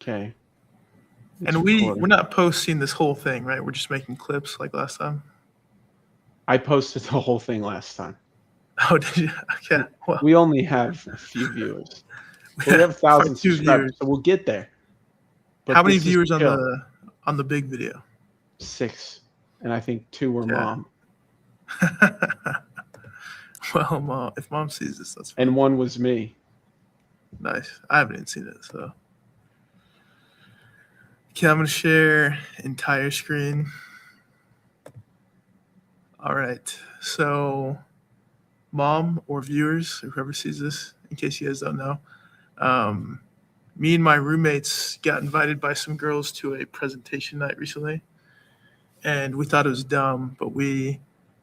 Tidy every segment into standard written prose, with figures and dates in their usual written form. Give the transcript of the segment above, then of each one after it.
Okay. And we're not posting this whole thing, right? We're just making clips like last time. I posted the whole thing last time. Oh, did you? Okay. Well, We only have a few viewers. But we have 1,000 2 subscribers, viewers. so we'll get there. But How many this is viewers chill. on the big video? 6, and I think 2 were Okay. mom. Well, Mom, if Mom sees this, that's fine. And 1 was me. Nice. I haven't even seen it, so. Okay, I'm going to share entire screen. All right. So, Mom or viewers, whoever sees this, in case you guys don't know, me and my roommates got invited by some girls to a presentation night recently. And we thought it was dumb, but we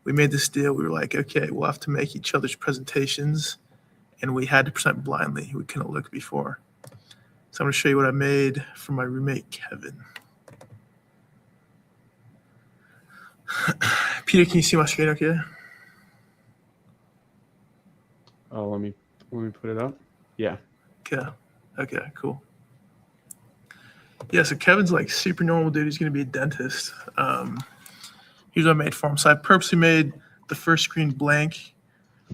made this deal. We were like, okay, we'll have to make each other's presentations. And we had to present blindly. We couldn't look before. So I'm going to show you what I made for my roommate, Kevin. Peter, can you see my screen okay? Oh, let me put it up. Yeah. Okay, cool. Yeah, so Kevin's like super normal dude. He's going to be a dentist. Here's what I made for him. So I purposely made the first screen blank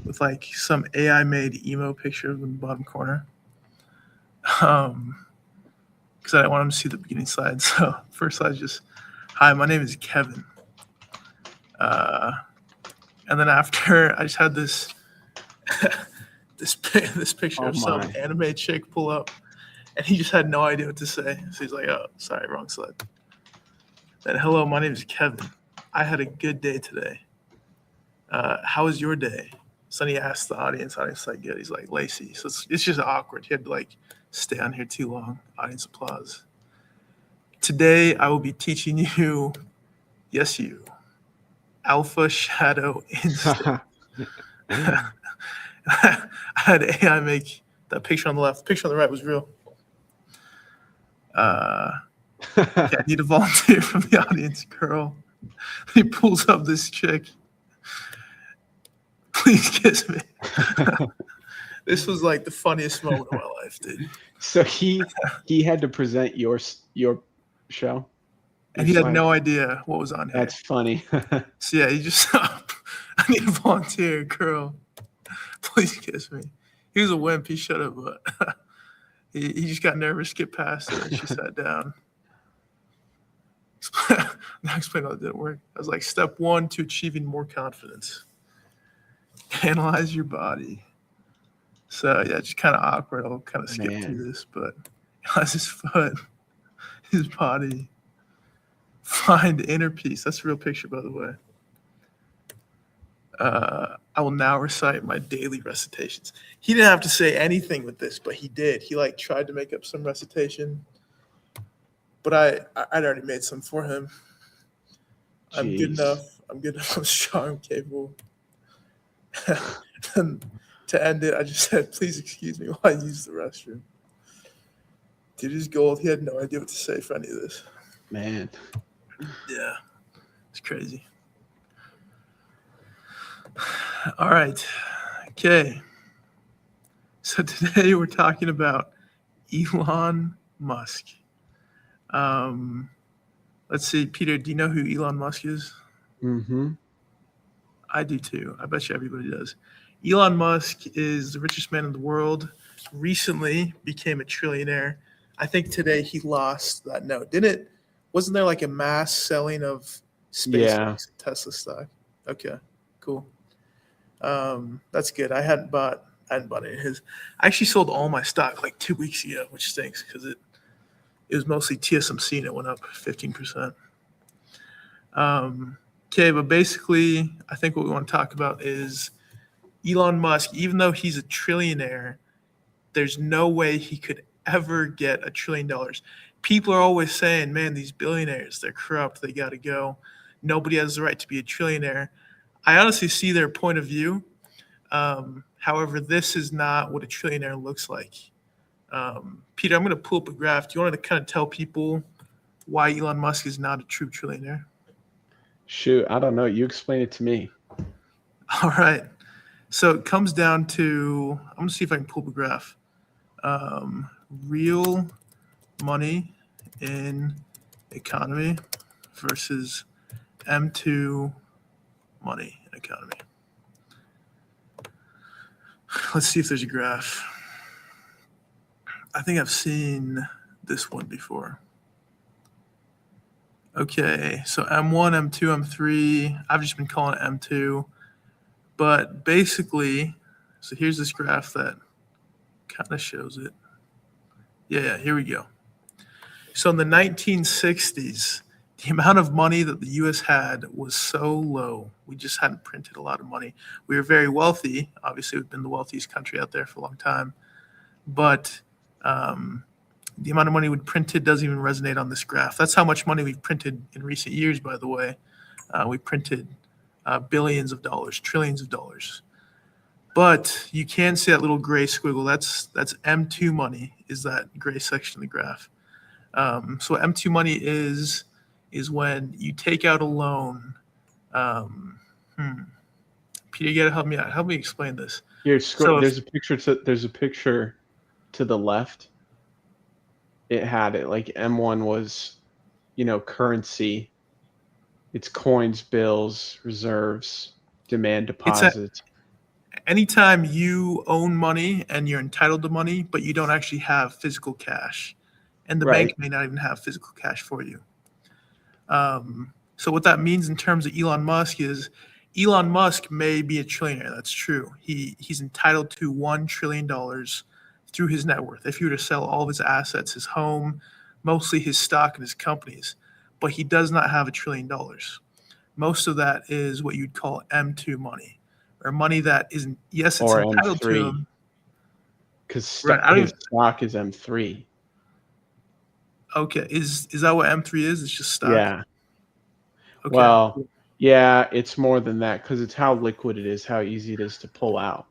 with like some AI made emo picture in the bottom corner. Because I didn't want him to see the beginning slide. So first slide is just, hi, my name is Kevin. And then after, I just had this this picture of some anime chick pull up, and he just had no idea what to say. So he's like, oh, sorry, wrong slide. Then, hello, my name is Kevin. I had a good day today. How was your day? So then he asked the audience like, good. He's like, Lacey. So it's just awkward. He had to like stay on here too long. Audience applause. Today, I will be teaching you, yes, you, Alpha Shadow Instinct. I had AI make that picture on the left. The picture on the right was real. I need a volunteer from the audience, girl. He pulls up this chick. Please kiss me. This was like the funniest moment of my life, dude. So he had to present your show? And he had no idea what was on here. That's funny. So yeah, he just, I need a volunteer, girl. Please kiss me. He was a wimp. He should have, but he just got nervous, skipped past it, and she sat down. Now explain how it didn't work. I was like, step 1 to achieving more confidence. Analyze your body. So yeah, just kind of awkward. I'll kind of skip through this, but analyze his foot, his body. Find inner peace. That's a real picture, by the way. I will now recite my daily recitations. He didn't have to say anything with this, but he did. He like tried to make up some recitation, but I'd already made some for him. Jeez. I'm good enough. I'm strong. I'm capable. And to end it, I just said, "Please excuse me while I use the restroom." Dude, he's gold. He had no idea what to say for any of this. Man. Yeah, it's crazy. All right. Okay. So today we're talking about Elon Musk. Let's see, Peter, do you know who Elon Musk is? Mm-hmm. I do too. I bet you everybody does. Elon Musk is the richest man in the world. Recently became a trillionaire. I think today he lost that note. Wasn't there like a mass selling of SpaceX and Tesla stock? Okay, cool. That's good. I hadn't bought any of his. I actually sold all my stock like 2 weeks ago, which stinks because it was mostly TSMC and it went up 15%. Okay, but basically, I think what we want to talk about is Elon Musk. Even though he's a trillionaire, there's no way he could ever get $1 trillion. People are always saying, man, these billionaires, they're corrupt. They got to go. Nobody has the right to be a trillionaire. I honestly see their point of view. However, this is not what a trillionaire looks like. Peter, I'm going to pull up a graph. Do you want to kind of tell people why Elon Musk is not a true trillionaire? Shoot, I don't know. You explain it to me. All right. So it comes down to, I'm going to see if I can pull up a graph. Real money in economy versus M2 money in economy. Let's see if there's a graph. I think I've seen this one before. Okay, so M1, M2, M3. I've just been calling it M2. But basically, so here's this graph that kind of shows it. Yeah, here we go. So in the 1960s, the amount of money that the U.S. had was so low. We just hadn't printed a lot of money. We were very wealthy. Obviously, we've been the wealthiest country out there for a long time. But the amount of money we printed doesn't even resonate on this graph. That's how much money we've printed in recent years, by the way. We printed billions of dollars, trillions of dollars. But you can see that little gray squiggle. That's M2 money, is that gray section of the graph. So what M2 money is when you take out a loan. Peter, you gotta help me out. Help me explain this. Here, there's a picture to the left. It had it like M1 was, currency. It's coins, bills, reserves, demand deposits. Anytime you own money and you're entitled to money, but you don't actually have physical cash, and the bank may not even have physical cash for you. So what that means in terms of Elon Musk is Elon Musk may be a trillionaire. That's true. He's entitled to $1 trillion through his net worth. If he were to sell all of his assets, his home, mostly his stock and his companies, but he does not have $1 trillion. Most of that is what you'd call M2 money, or money that isn't, yes, it's or entitled M3, to him. Because stock is M3. Okay, is that what M3 is? It's just stock? Yeah. Okay. Well, yeah, it's more than that because it's how liquid it is, how easy it is to pull out.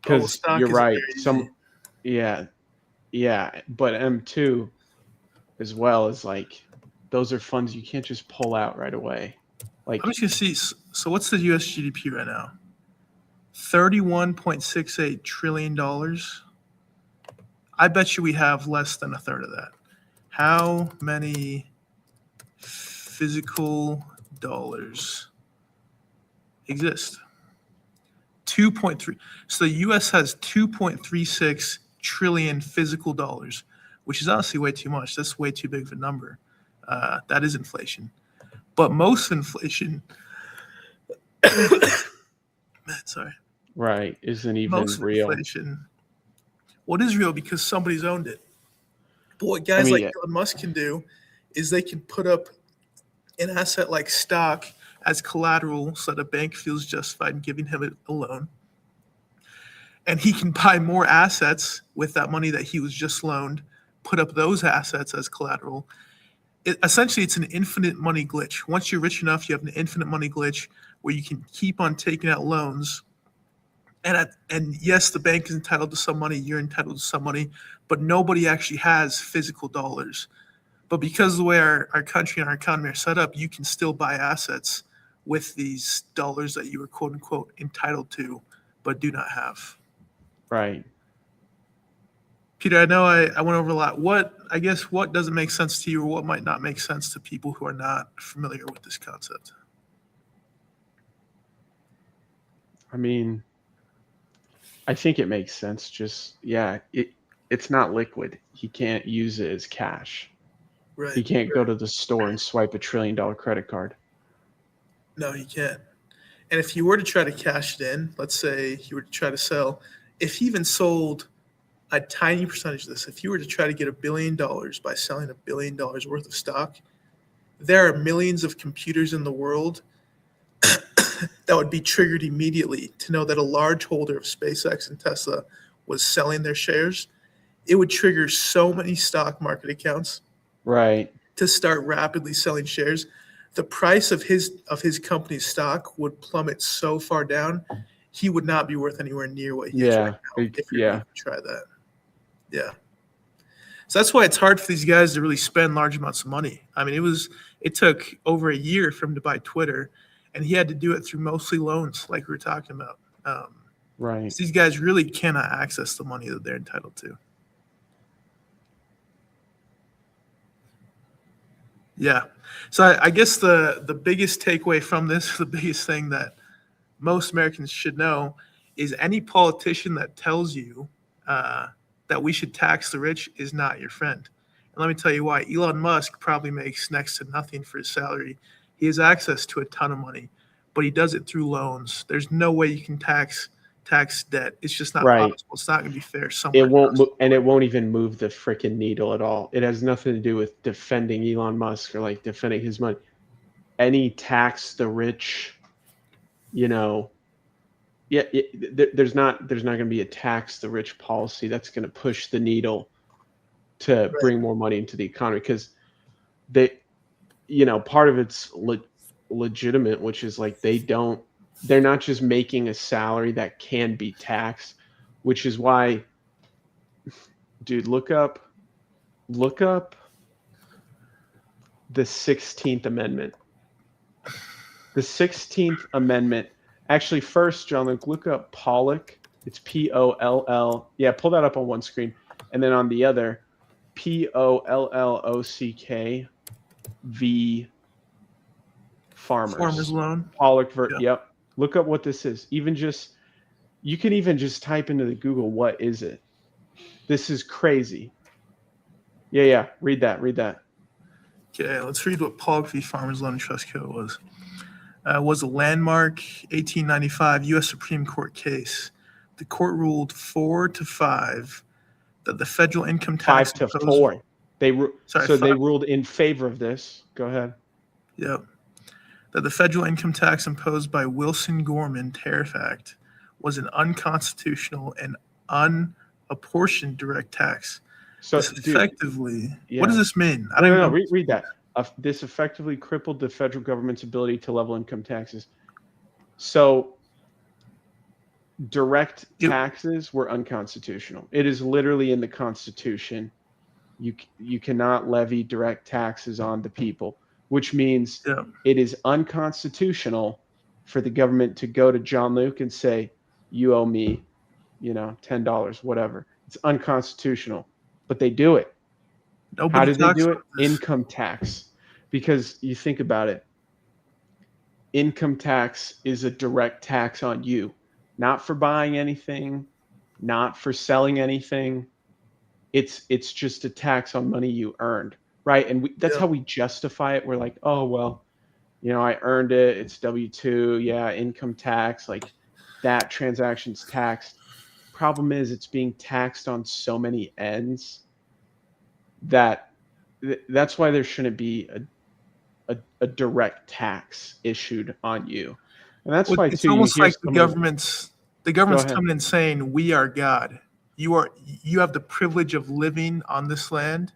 Because you're right. Yeah, but M2 as well is like, those are funds you can't just pull out right away. Like, I'm just gonna see. So what's the U.S. GDP right now? $31.68 trillion. I bet you we have less than a third of that. How many physical dollars exist? 2.3. So the U.S. has 2.36 trillion physical dollars, which is honestly way too much. That's way too big of a number. That is inflation. But most inflation, sorry. Right, isn't even Most real. Inflation. What is real? Because somebody's owned it. But what guys like Elon Musk can do is they can put up an asset like stock as collateral so that a bank feels justified in giving him a loan. And he can buy more assets with that money that he was just loaned, put up those assets as collateral. Essentially, it's an infinite money glitch. Once you're rich enough, you have an infinite money glitch where you can keep on taking out loans. And yes, the bank is entitled to some money, you're entitled to some money, but nobody actually has physical dollars. But because of the way our country and our economy are set up, you can still buy assets with these dollars that you are quote unquote entitled to, but do not have. Right. Peter, I know I went over a lot. What doesn't make sense to you, or what might not make sense to people who are not familiar with this concept? I mean, I think it makes sense. Just, it's not liquid. He can't use it as cash. Right. He can't go to the store and swipe $1 trillion credit card. No, he can't. And if you were to try to cash it in, let's say you were to try to sell, if he even sold a tiny percentage of this, if you were to try to get $1 billion by selling $1 billion worth of stock, there are millions of computers in the world that would be triggered immediately to know that a large holder of SpaceX and Tesla was selling their shares. It would trigger so many stock market accounts, right, to start rapidly selling shares. The price of his company's stock would plummet so far down, he would not be worth anywhere near what he is right now. If you're going to try that. Yeah. So that's why it's hard for these guys to really spend large amounts of money. I mean, it took over a year for him to buy Twitter, and he had to do it through mostly loans, like we were talking about. Right. So these guys really cannot access the money that they're entitled to. Yeah. So I guess the biggest takeaway from this, the biggest thing that most Americans should know is any politician that tells you that we should tax the rich is not your friend. And let me tell you why. Elon Musk probably makes next to nothing for his salary. He has access to a ton of money, but he does it through loans. There's no way you can tax debt. It's just not Right. possible. It's not going to be fair It somewhere. won't even move the freaking needle at all. It has nothing to do with defending Elon Musk or like defending his money. Any tax the rich, there's not going to be a tax the rich policy that's going to push the needle to bring more money into the economy, because part of it's legitimate, which is like they're not just making a salary that can be taxed, which is why, dude, look up the 16th Amendment. The 16th Amendment. Actually, first, John Luke, look up Pollock. It's Poll. Yeah, pull that up on one screen. And then on the other, Pollock v. Farmers loan. Pollock Yep. Look up what this is. You can even just type into the Google, what is it? This is crazy. Yeah. Read that. Okay, let's read what Pollock v. Farmers Loan Trust Co. was. Was a landmark 1895 U.S. Supreme Court case. The court ruled 4-5 that the federal income tax 5-4. They ruled in favor of this. Go ahead. Yep. That the federal income tax imposed by Wilson-Gorman Tariff Act was an unconstitutional and unapportioned direct tax. So effectively, what does this mean? I don't know. Read that. This effectively crippled the federal government's ability to level income taxes. So direct taxes were unconstitutional. It is literally in the Constitution. You cannot levy direct taxes on the people, which means it is unconstitutional for the government to go to John Luke and say, you owe me, $10, whatever. It's unconstitutional, but they do it. How do they do it? Income tax. Because you think about it, income tax is a direct tax on you, not for buying anything, not for selling anything. It's just a tax on money you earned, right? And that's how we justify it. We're like, oh, well, I earned it. It's W-2. Yeah, income tax. Like, that transaction's taxed. Problem is, it's being taxed on so many ends that's why there shouldn't be a direct tax issued on you. And that's why, it's almost like the government's coming and saying, we are God. You have the privilege of living on this land.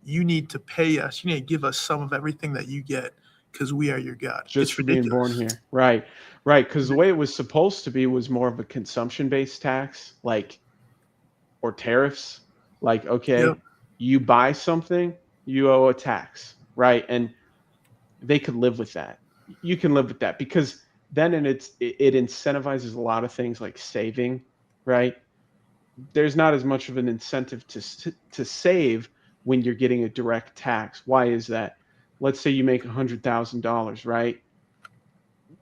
You need to pay us. You need to give us some of everything that you get because we are your God. Just for being born here. Right. Because the way it was supposed to be was more of a consumption-based tax, or tariffs. Like, okay, you buy something, you owe a tax, right? And they could live with that. You can live with that because then it incentivizes a lot of things like saving, right? There's not as much of an incentive to save when you're getting a direct tax. Why is that? Let's say you make $100,000, right?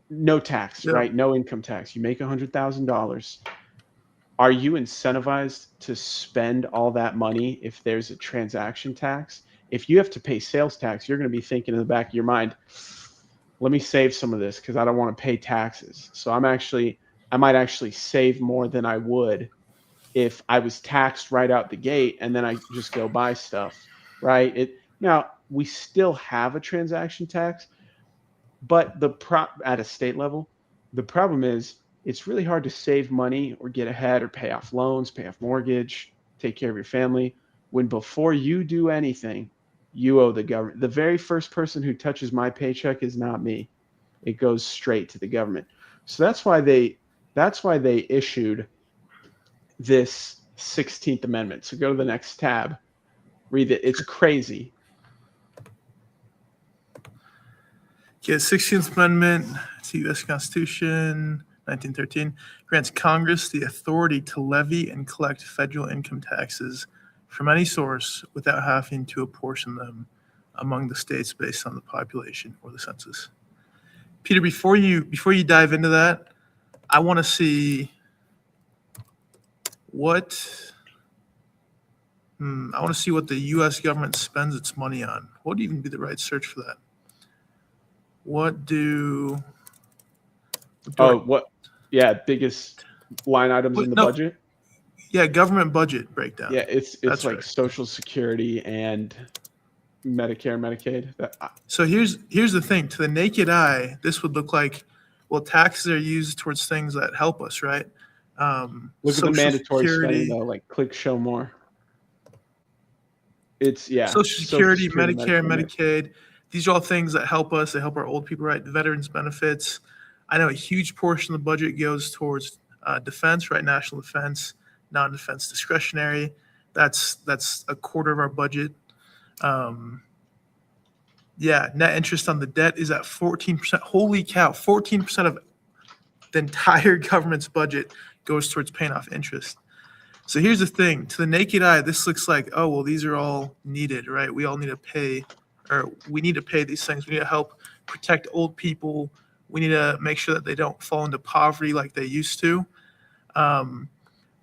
No tax, right? No income tax. You make $100,000. Are you incentivized to spend all that money if there's a transaction tax? If you have to pay sales tax, you're going to be thinking in the back of your mind, let me save some of this because I don't want to pay taxes. So I might actually save more than I would if I was taxed right out the gate and then I just go buy stuff, right? Now, we still have a transaction tax, but at a state level, the problem is it's really hard to save money or get ahead or pay off loans, pay off mortgage, take care of your family, when before you do anything, you owe the government. The very first person who touches my paycheck is not me. It goes straight to the government. So that's why they issued this 16th Amendment. So go to the next tab, read it. It's crazy. Okay, 16th Amendment to U.S. Constitution, 1913, grants Congress the authority to levy and collect federal income taxes from any source without having to apportion them among the states based on the population or the census. Peter, before you dive into that, I want to see what the U.S. government spends its money on. What would even be the right search for that? Biggest line items in the budget? Yeah, government budget breakdown. Yeah, it's like right. Social Security and Medicare, Medicaid. So here's the thing. To the naked eye, this would look like, well, taxes are used towards things that help us, right? Look at the mandatory spending though. Like, click show more. It's Social Security, Medicare, Medicaid. These are all things that help us. They help our old people, right? The veterans benefits. I know a huge portion of the budget goes towards defense, right? National defense, non-defense discretionary. That's a quarter of our budget. Net interest on the debt is at 14%. Holy cow, 14% of the entire government's budget goes towards paying off interest. So here's the thing. To the naked eye, this looks like, oh, well, these are all needed, right? We all need to pay, or we need to pay these things. We need to help protect old people. We need to make sure that they don't fall into poverty like they used to.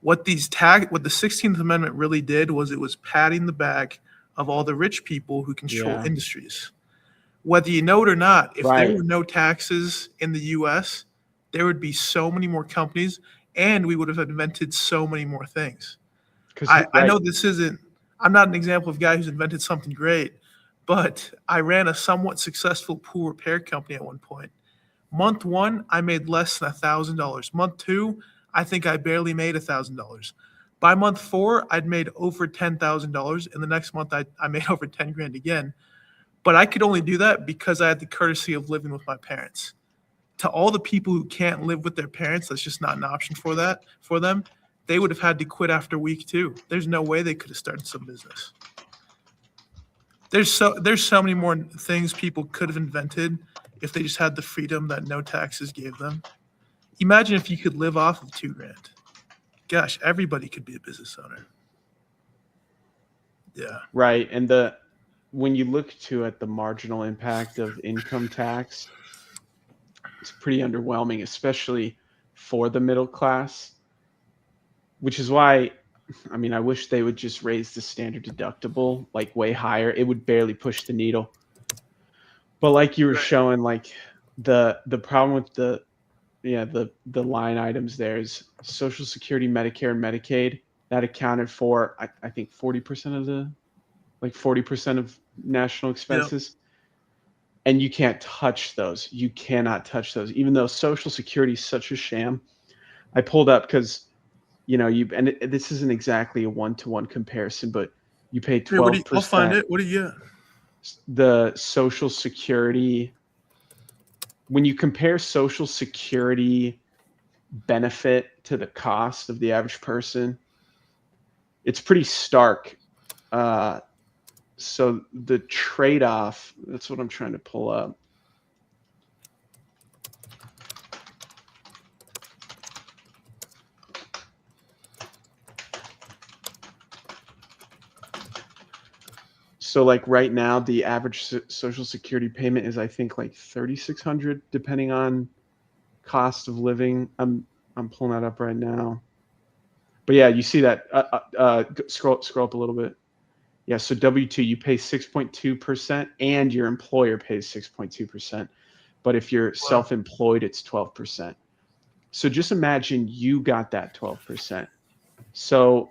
What the 16th Amendment really did was it was patting the back of all the rich people who control industries. Whether you know it or not, if there were no taxes in the U.S., there would be so many more companies, and we would have invented so many more things. I know I'm not an example of a guy who's invented something great, but I ran a somewhat successful pool repair company at one point. Month 1, I made less than $1,000. Month 2, I think I barely made $1,000. By month 4, I'd made over $10,000. And the next month, I made over 10 grand again. But I could only do that because I had the courtesy of living with my parents. To all the people who can't live with their parents, that's just not an option for them. They would have had to quit after week 2. There's no way they could have started some business. There's so many more things people could have invented if they just had the freedom that no taxes gave them. Imagine if you could live off of $2,000. Gosh, everybody could be a business owner. Yeah. Right. And when you look at the marginal impact of income tax, it's pretty underwhelming, especially for the middle class, which is why, I wish they would just raise the standard deductible like way higher. It would barely push the needle. But like you were showing, like the problem with the line items there is Social Security, Medicare, and Medicaid. That accounted for, I think, 40% of national expenses. Yep. And you can't touch those. You cannot touch those. Even though Social Security is such a sham. I pulled up because, this isn't exactly a one-to-one comparison, but you pay 12%. I'll find it. What do you get? The Social Security, when you compare Social Security benefit to the cost of the average person, it's pretty stark. So the trade-off, that's what I'm trying to pull up. So like right now, the average Social Security payment is, I think, like $3,600, depending on cost of living. I'm pulling that up right now. But yeah, you see that. Scroll up a little bit. Yeah, so W-2, you pay 6.2%, and your employer pays 6.2%. But if you're self-employed, it's 12%. So just imagine you got that 12%. So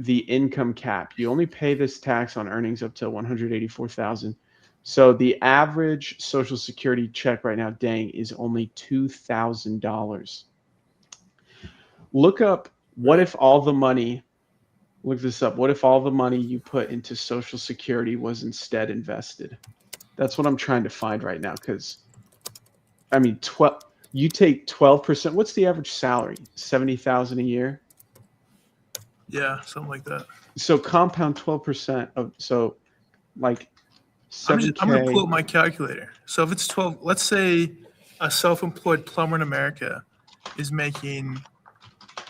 the income cap, you only pay this tax on earnings up to $184,000. So the average Social Security check right now, dang, is only $2,000. Look up, what if all the money, look this up, what if all the money you put into Social Security was instead invested? That's what I'm trying to find right now, because, you take 12%, what's the average salary? $70,000 a year? Yeah, something like that. So compound 12% of, so like 7K. I'm going to pull up my calculator. So if it's 12, let's say a self-employed plumber in America is making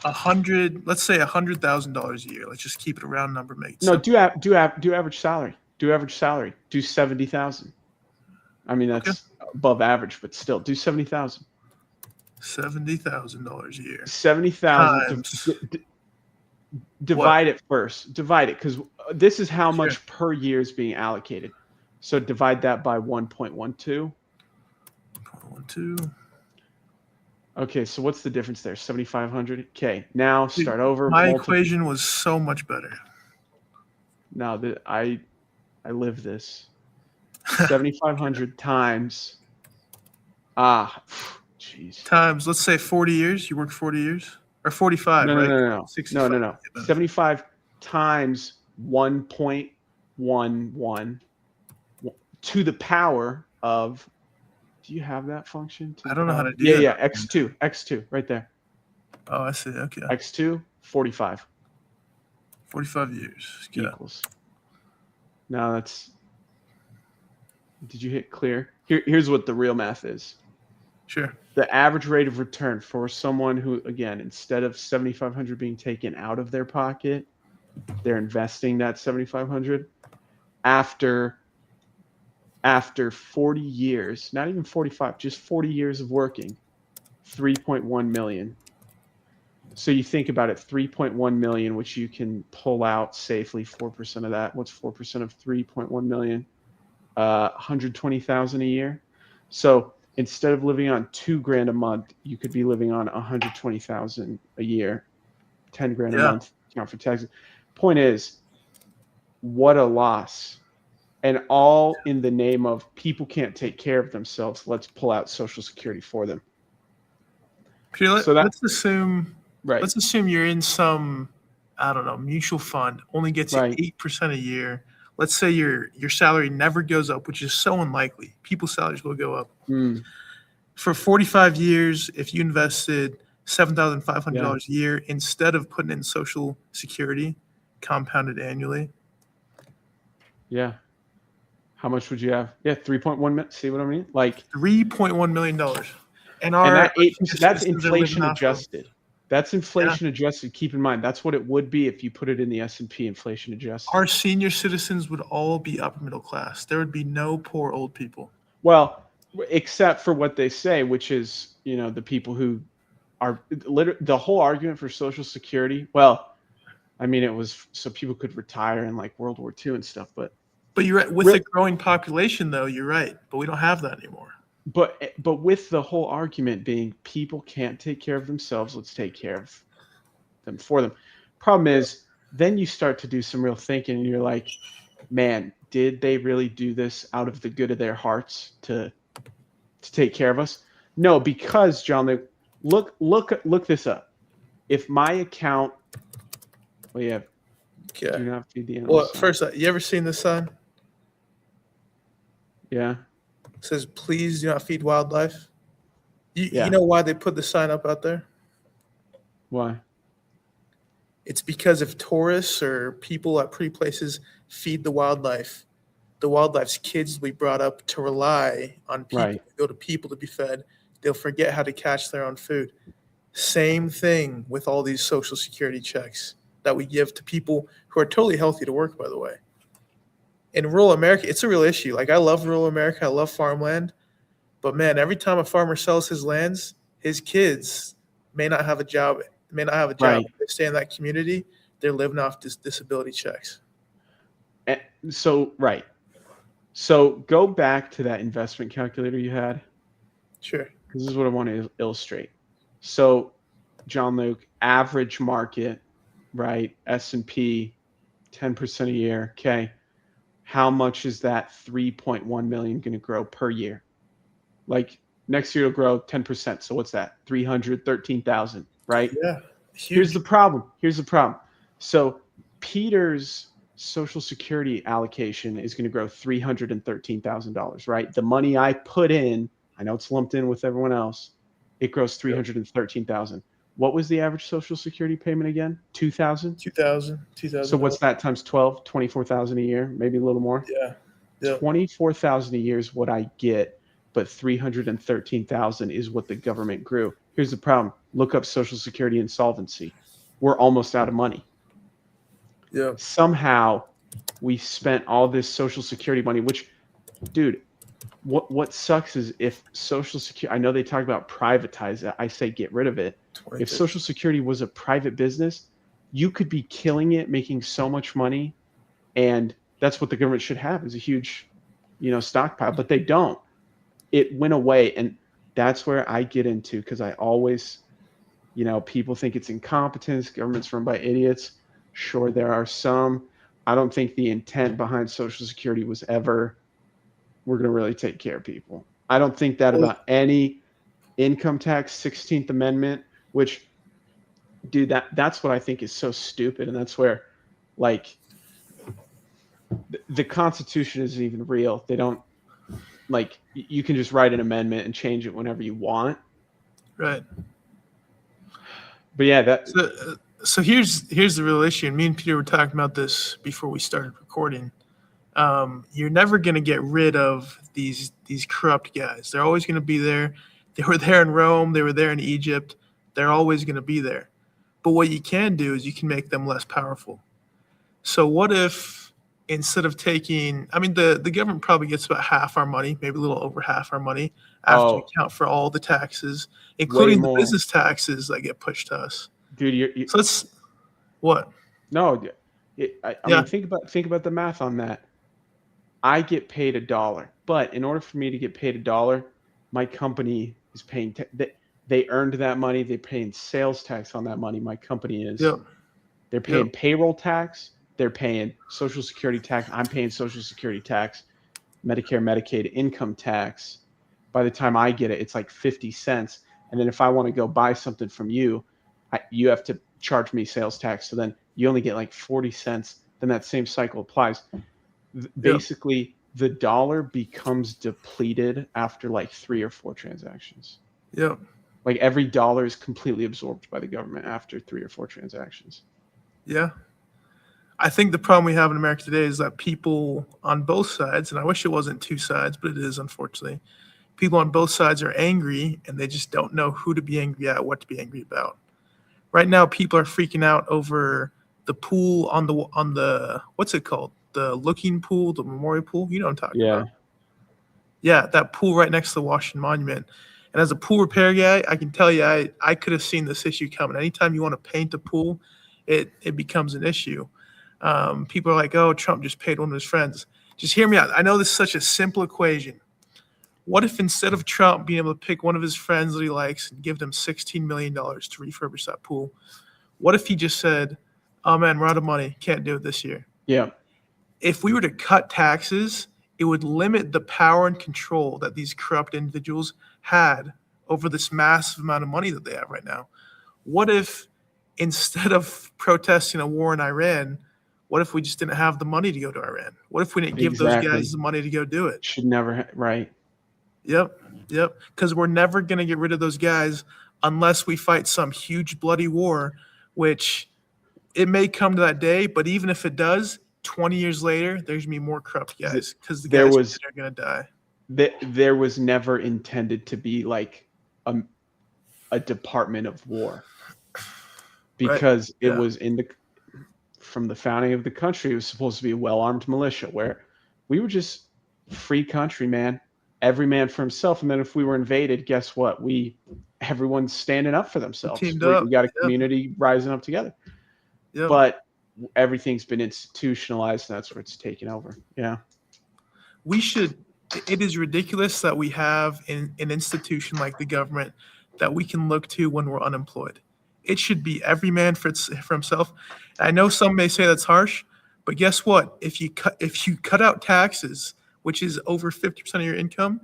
$100,000 a year. Let's just keep it a round number. No, do average salary. Do average salary. Do 70,000. I mean, that's above average, but still, do 70,000. $70,000 a year. 70,000. Divide it first. Divide it, because this is how much per year is being allocated. So divide that by 1.12. 1.12. Okay, so what's the difference there? 7,500. Okay, now start over. My equation was so much better. Now that I live this. 7,500 times. Jeez. Times, let's say 40 years. You worked 40 years or 45, right? No. 75 times 1.11 to the power of. Do you have that function? I don't know how to do that. Yeah, x2 right there. Oh, I see. Okay. X2, 45. 45 years. Equals. Now that's. Did you hit clear? Here's what the real math is. Sure. The average rate of return for someone who, again, instead of 7,500 being taken out of their pocket, they're investing that 7,500 after 40 years, not even 45, just 40 years of working, 3.1 million. So you think about it, 3.1 million, which you can pull out safely, 4% of that. What's 4% of 3.1 million? 120,000 a year. So instead of living on $2,000 a month, you could be living on 120,000 a year, 10 grand a month, count for taxes. Point is, what a loss. And all in the name of people can't take care of themselves. Let's pull out Social Security for them. Let's assume you're in some, I don't know, mutual fund, only gets you 8% a year. Let's say your salary never goes up, which is so unlikely. People's salaries will go up. For 45 years, if you invested $7,500 a year instead of putting in Social Security, compounded annually. Yeah. How much would you have? Yeah, 3.1 million. See what I mean? Like $3.1 million. And that's inflation adjusted. That's inflation adjusted. Keep in mind, that's what it would be if you put it in the S&P inflation adjusted. Our senior citizens would all be upper middle class. There would be no poor old people. Well, except for what they say, which is, the people who are the whole argument for Social Security. Well, I mean, it was so people could retire in like World War II and stuff, but you're right. With a growing population, though, you're right. But we don't have that anymore. But with the whole argument being people can't take care of themselves, let's take care of them for them. Problem is, then you start to do some real thinking, and you're like, man, did they really do this out of the good of their hearts to take care of us? No, because John, look this up. If my account, do not feed the animals. Well, first, you ever seen this sign? Yeah. It says, please do not feed wildlife. You know why they put the sign up out there? Why? It's because if tourists or people at pretty places feed the wildlife's kids will be brought up to rely on people, go to people to be fed. They'll forget how to catch their own food. Same thing with all these Social Security checks that we give to people who are totally healthy to work, by the way. In rural America, it's a real issue. Like, I love rural America. I love farmland. But, man, every time a farmer sells his lands, his kids may not have a job. They stay in that community. They're living off disability checks. So go back to that investment calculator you had. Sure. This is what I want to illustrate. So, John Luke, average market, right? S&P, 10% a year. Okay. How much is that 3.1 million going to grow per year? Like next year it'll grow 10%. So what's that? 313,000, right? Yeah. Huge. Here's the problem. So Peter's Social Security allocation is going to grow $313,000, right? The money I put in, I know it's lumped in with everyone else, it grows $313,000. What was the average Social Security payment again? $2,000? So what's that times 12? 24,000 a year, maybe a little more? Yeah. 24,000 a year is what I get, but 313,000 is what the government grew. Here's the problem. Look up Social Security insolvency. We're almost out of money. Yeah. Somehow we spent all this Social Security money, which, dude, what sucks is if Social Security, I know they talk about privatize it. I say get rid of it. If Social Security was a private business, you could be killing it, making so much money, and that's what the government should have, is a huge, stockpile. But they don't. It went away, and that's where I get into, because I always, people think it's incompetence, government's run by idiots. Sure, there are some. I don't think the intent behind Social Security was ever, we're going to really take care of people. I don't think that about any income tax, 16th Amendment, which, dude, that's what I think is so stupid. And that's where, like, the Constitution isn't even real. They don't, like, you can just write an amendment and change it whenever you want. Right. But yeah, so here's the real issue. And me and Peter were talking about this before we started recording. You're never going to get rid of these corrupt guys. They're always going to be there. They were there in Rome. They were there in Egypt. They're always going to be there. But what you can do is you can make them less powerful. So what if instead of taking, the government probably gets about half our money, maybe a little over half our money after you account for all the taxes, including the business taxes that get pushed to us. Dude, so let's what? No, I mean, think about the math on that. I get paid $1, but in order for me to get paid $1, my company is paying. They earned that money. They're paying sales tax on that money. My company is. Yep. They're paying payroll tax. They're paying Social Security tax. I'm paying Social Security tax, Medicare, Medicaid, income tax. By the time I get it, it's like 50 cents. And then if I want to go buy something from you, you have to charge me sales tax. So then you only get like 40 cents. Then that same cycle applies. Basically, the dollar becomes depleted after like 3 or 4 transactions. Yep. Like every dollar is completely absorbed by the government after 3 or 4 transactions. Yeah. I think the problem we have in America today is that people on both sides, and I wish it wasn't 2 sides, but it is, unfortunately, people on both sides are angry and they just don't know who to be angry at, what to be angry about. Right now, people are freaking out over the pool on the what's it called? The looking pool, the memorial pool. You know what I'm talking about. Yeah, that pool right next to the Washington Monument. And as a pool repair guy, I can tell you I could have seen this issue coming. Anytime you want to paint a pool, it becomes an issue. People are like, oh, Trump just paid one of his friends. Just hear me out. I know this is such a simple equation. What if instead of Trump being able to pick one of his friends that he likes and give them $16 million to refurbish that pool, what if he just said, oh, man, we're out of money. Can't do it this year. Yeah. If we were to cut taxes, it would limit the power and control that these corrupt individuals had over this massive amount of money that they have right now. What if instead of protesting a war in Iran, what if we just didn't have the money to go to Iran? What if we didn't give those guys the money to go do it? Should never, right. Yep. Because we're never going to get rid of those guys unless we fight some huge bloody war, which it may come to that day, but even if it does, 20 years later, there's going to be more corrupt guys because the guys are going to die. There was never intended to be like a Department of War, because it was from the founding of the country, it was supposed to be a well-armed militia where we were just free country, man. Every man for himself. And then if we were invaded, guess what? Everyone's standing up for themselves. We got a community rising up together. Yep. But everything's been institutionalized, and that's where it's taken over. Yeah. It is ridiculous that we have an institution like the government that we can look to when we're unemployed. It should be every man for himself. I know some may say that's harsh, but guess what? If you cut out taxes, which is over 50% of your income,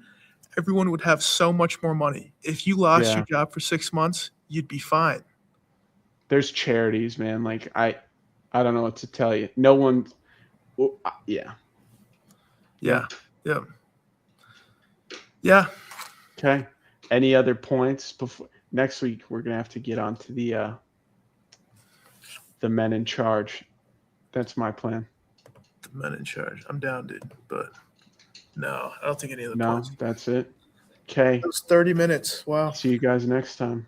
everyone would have so much more money. If you lost your job for 6 months, you'd be fine. There's charities, man. Like I don't know what to tell you. No one. Yeah. Okay. Any other points before next week? We're gonna have to get on to the men in charge. That's my plan. The men in charge. I'm down, dude. But no, I don't think any other points. No, that's it. Okay. It was 30 minutes. Wow. See you guys next time.